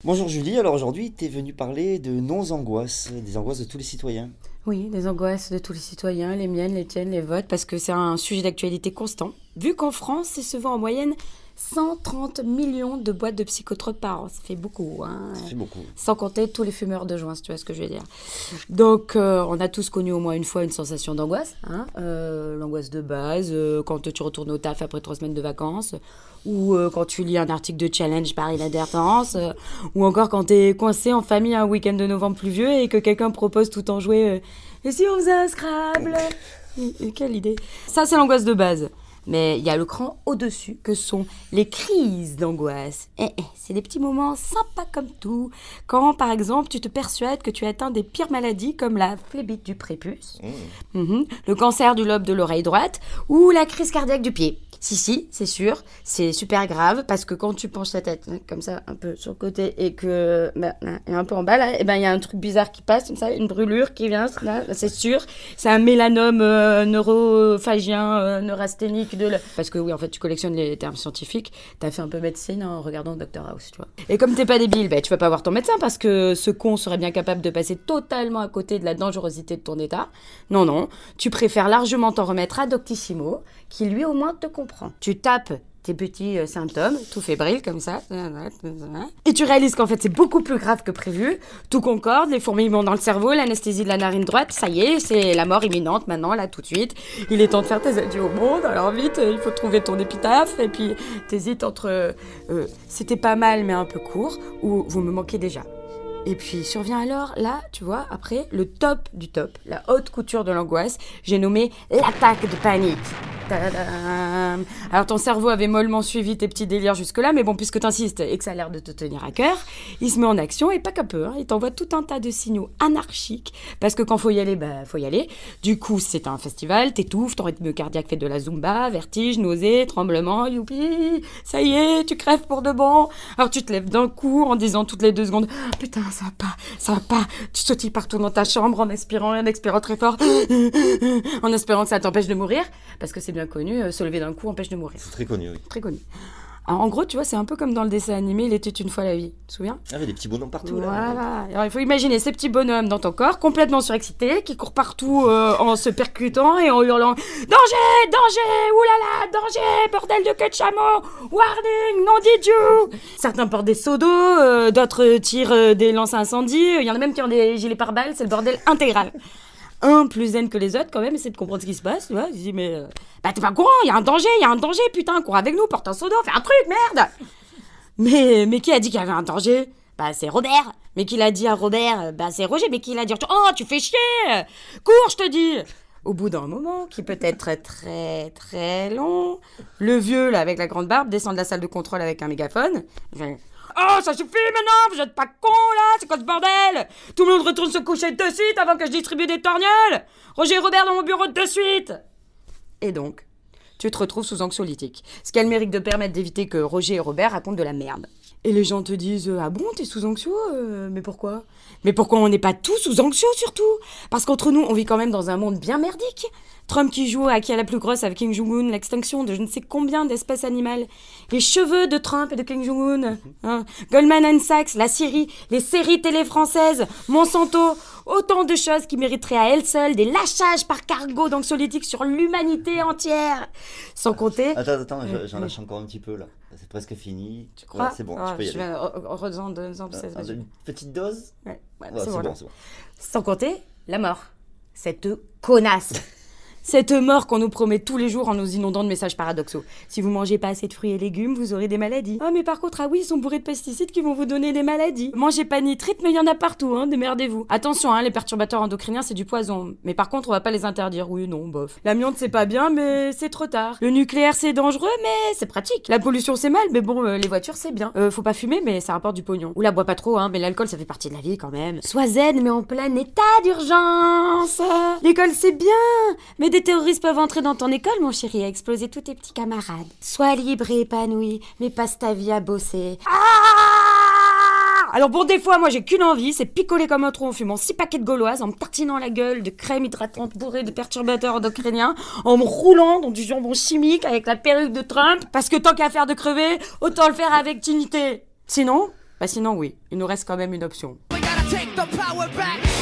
Bonjour Julie, alors aujourd'hui tu es venue parler de nos angoisses, des angoisses de tous les citoyens. Oui, les angoisses de tous les citoyens, les miennes, les tiennes, les vôtres, parce que c'est un sujet d'actualité constant. Vu qu'en France, il se vend en moyenne 130 millions de boîtes de psychotropes par an. Ça fait beaucoup, hein. Ça fait beaucoup. Sans compter tous les fumeurs de joints, si tu vois ce que je veux dire. Donc, on a tous connu au moins une fois une sensation d'angoisse. Hein. L'angoisse de base, quand tu retournes au taf après 3 semaines de vacances, ou quand tu lis un article de challenge par inadvertance, ou encore quand t'es coincé en famille un week-end de novembre pluvieux et que quelqu'un propose tout en jouet et si on faisait un Scrabble Quelle idée. Ça, c'est l'angoisse de base. Mais il y a le cran au-dessus que sont les crises d'angoisse. C'est des petits moments sympas comme tout. Quand, par exemple, tu te persuades que tu as atteint des pires maladies comme la phlébite du prépuce, le cancer du lobe de l'oreille droite ou la crise cardiaque du pied. Si, c'est sûr, c'est super grave parce que quand tu penches la tête comme ça, un peu sur le côté et que et un peu en bas là, et il y a un truc bizarre qui passe comme ça, une brûlure qui vient là, c'est sûr, c'est un mélanome neurophagien, neurasthénique parce que oui, en fait, tu collectionnes les termes scientifiques, t'as fait un peu médecine en regardant Dr House, tu vois. Et comme t'es pas débile, tu vas pas voir ton médecin parce que ce con serait bien capable de passer totalement à côté de la dangerosité de ton état. Non, tu préfères largement t'en remettre à Doctissimo qui lui au moins te comprend. Tu tapes tes petits symptômes, tout fébrile comme ça, et tu réalises qu'en fait c'est beaucoup plus grave que prévu, tout concorde, les fourmillements dans le cerveau, l'anesthésie de la narine droite, ça y est, c'est la mort imminente maintenant, là tout de suite, il est temps de faire tes adieux au monde, alors vite, il faut trouver ton épitaphe, et puis t'hésites entre c'était pas mal mais un peu court, ou vous me manquez déjà. Et puis survient alors, là, tu vois, après, le top du top, la haute couture de l'angoisse, j'ai nommé l'attaque de panique. Tadam. Alors ton cerveau avait mollement suivi tes petits délires jusque-là, mais bon, puisque t'insistes et que ça a l'air de te tenir à cœur, il se met en action, et pas qu'un peu, hein, il t'envoie tout un tas de signaux anarchiques, parce que quand faut y aller, faut y aller. Du coup, c'est un festival, t'étouffes, ton rythme cardiaque fait de la zumba, vertige, nausées, tremblements, youpi, ça y est, tu crèves pour de bon. Alors tu te lèves d'un coup en disant toutes les 2 secondes, putain, ça va pas. Tu sautilles partout dans ta chambre en expirant et en expirant très fort, en espérant que ça t'empêche de mourir, parce que c'est bien connu, se lever d'un coup empêche de mourir. C'est très connu, oui. Très connu. Alors, en gros, tu vois, c'est un peu comme dans le dessin animé Il était une fois la vie, tu te souviens ? Ah, il y a des petits bonhommes partout là. Voilà. Alors, il faut imaginer ces petits bonhommes dans ton corps, complètement surexcités, qui courent partout en se percutant et en hurlant danger, danger, oulala, danger, bordel de queue de chameau, warning, non dit Dieu. Certains portent des seaux d'eau, d'autres tirent des lances à incendie, il y en a même qui ont des gilets pare-balles, c'est le bordel intégral. Un plus zen que les autres quand même, essaie de comprendre ce qui se passe, tu vois. Il dit mais t'es pas au courant, il y a un danger, putain, cours avec nous, porte un seau d'eau, fais un truc, merde. Mais qui a dit qu'il y avait un danger ? C'est Robert. Mais qui l'a dit à Robert ? C'est Roger. Mais qui l'a dit ? Oh, tu fais chier. Cours, je te dis. Au bout d'un moment, qui peut être très très très long, le vieux là avec la grande barbe descend de la salle de contrôle avec un mégaphone. Oh, ça suffit maintenant, vous êtes pas cons là, c'est quoi ce bordel ? Tout le monde retourne se coucher de suite avant que je distribue des torgnoles. Roger et Robert dans mon bureau de suite. Et donc, tu te retrouves sous anxiolytique. Ce qui a le mérite de permettre d'éviter que Roger et Robert racontent de la merde. Et les gens te disent ah bon, t'es sous anxio mais pourquoi ? Mais pourquoi on n'est pas tous sous anxio surtout ? Parce qu'entre nous, on vit quand même dans un monde bien merdique. Trump qui joue à qui est la plus grosse avec Kim Jong-un, l'extinction de je ne sais combien d'espèces animales, les cheveux de Trump et de Kim Jong-un, hein. Goldman Sachs, la Syrie, les séries télé françaises, Monsanto, autant de choses qui mériteraient à elles seules des lâchages par cargo d'anxiolytiques sur l'humanité entière. Sans compter... Attends, j'en lâche encore un petit peu là. C'est presque fini. Tu crois ? Ouais, c'est bon, tu peux y aller. Je vais redescendre Une petite dose ? Ouais, c'est bon. bon, c'est bon. Sans compter la mort. Cette connasse. Cette mort qu'on nous promet tous les jours en nous inondant de messages paradoxaux. Si vous mangez pas assez de fruits et légumes, vous aurez des maladies. Ah mais par contre, ah oui, ils sont bourrés de pesticides qui vont vous donner des maladies. Mangez pas de nitrite, mais il y en a partout, hein, démerdez-vous. Attention, hein, les perturbateurs endocriniens, c'est du poison. Mais par contre, on va pas les interdire. Oui, non, bof. L'amiante, c'est pas bien, mais c'est trop tard. Le nucléaire, c'est dangereux, mais c'est pratique. La pollution, c'est mal, mais bon, les voitures, c'est bien. Faut pas fumer, mais ça rapporte du pognon. Ou la bois pas trop, hein, mais l'alcool, ça fait partie de la vie quand même. Sois zen, mais en plein état d'urgence. L'école, c'est bien, mais des terroristes peuvent entrer dans ton école, mon chéri, à exploser tous tes petits camarades. Sois libre et épanoui, mais passe ta vie à bosser. Alors bon, des fois, moi, j'ai qu'une envie, c'est picoler comme un trou en fumant 6 paquets de gauloises, en me tartinant la gueule de crème hydratante bourrée de perturbateurs endocriniens, en me roulant dans du jambon chimique avec la perruque de Trump, parce que tant qu'à faire de crever, autant le faire avec dignité. Sinon, Bah sinon oui, il nous reste quand même une option. We gotta take the power back.